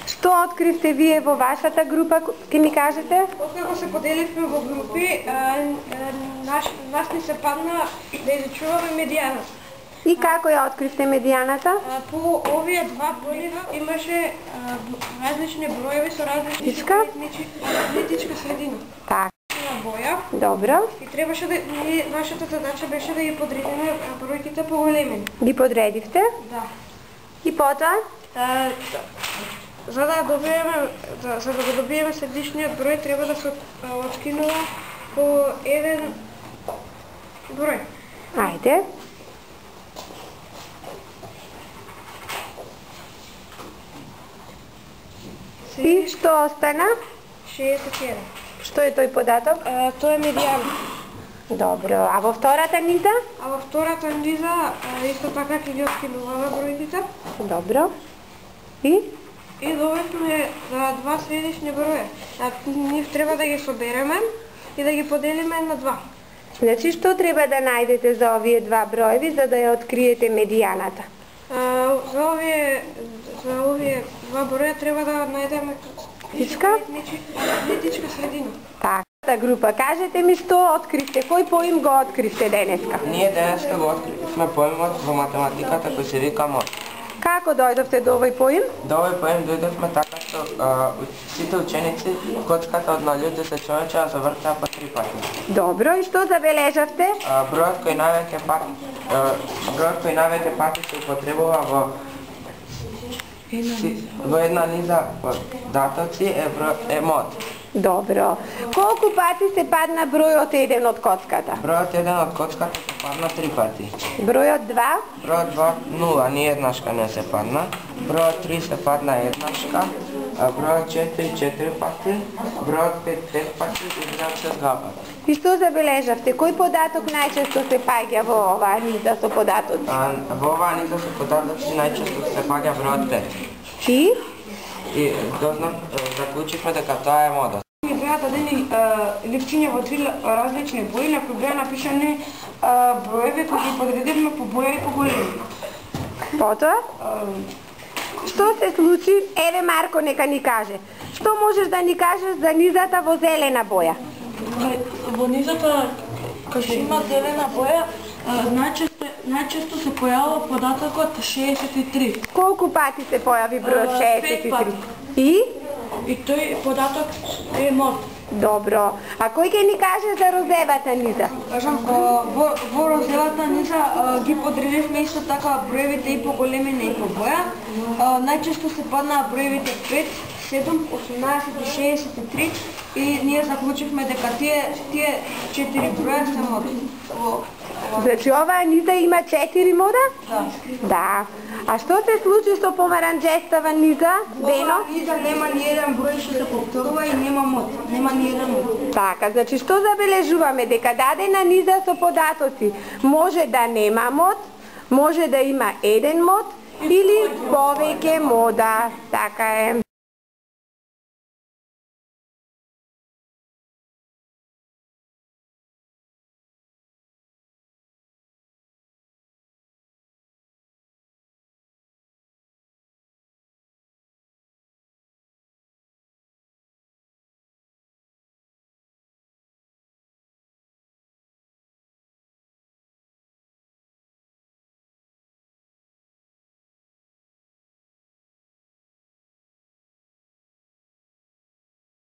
Што откривте вие во вашата група, ќе ми кажете? Откако се поделивме во групи, нас ни се падна да изучуваме медијаната. И како ја откривте медијаната? По овие два броја имаше различни броеви со различни етничка средина. Така. Боја. Добро. И требаше да нашата задача беше да ги подредиме бројките по големини. Ги подредивте? Да. И потоа? За да го добиеме средишниот број треба да се откинува по еден број. Ајде. И што остана? 61. Што е тој податок? Тоа е медијана. Добро, а во втората низа? А во втората низа исто така ќе ги откинуваме бројките. Добро. И добивме два средишни броја. Нив треба да ги собереме и да ги поделиме на два. Значи, што треба да најдете за овие два броеви за да ја откриете медијаната? За овие два броја треба да најдеме етничка средина. Така, група, кажете ми што откривте, кој поим го откривте денеска? Ние денеска го откривме поимот во математиката кој се вика мод. Како дојдовте до овој поим? До овој поим дојдовме така што сите ученици коцката од 0 до 10 човече ја завртаа по 3 пати. Добро, и што забележавте? Бројот кој највеќе пати се употребува во една низа датоци е мод. Добро. Колку пати се падна бројот 1 од коцката? Бројот 1 од коцката се падна 3 пати. Бројот 2? Бројот 2 0, ни еднашка не се падна. Бројот 3 се падна еднашка. Бројот 4 4 пати. Бројот 5 5 пати и бројот 6 2 пати. И што забележавте? Кој податок најчесто се паѓа во оваа низа со податоци? Во оваа низа со податоци најчесто се паѓа бројот 5. И заклучивме дека тоа е мода. Ми беа дадени лифчиња во 3 различни бои, на кои беа напишани броеви кои ги подредивме по боја и по големина. Потоа? Што се случи? Еве Марко нека ни каже. Што можеш да ни кажеш за низата во зелена боја? Во низата, кога има зелена боја, најчесто се појавува податокот 63. Колку пати се појави бројот 63? 5 пати. И тој податок е мод. Добро. А кој ќе ни каже за розевата низа? Во розевата низа ги подредивме исто така броевите и по големина и по боја. Најчесто се паднаа броевите 5, 7, 18 и 63 и ние заклучивме дека тие 4 броја се мод. Значи оваа низа има 4 мода? Да. А што се случи со помаранџестава низа, Бено? Оваа низа нема ни еден број што се повторува и нема мод. Нема ни еден мод. Така, значи што забележуваме? Дека дадена низа со податоци може да нема мод, може да има еден мод или повеќе мода. Така е.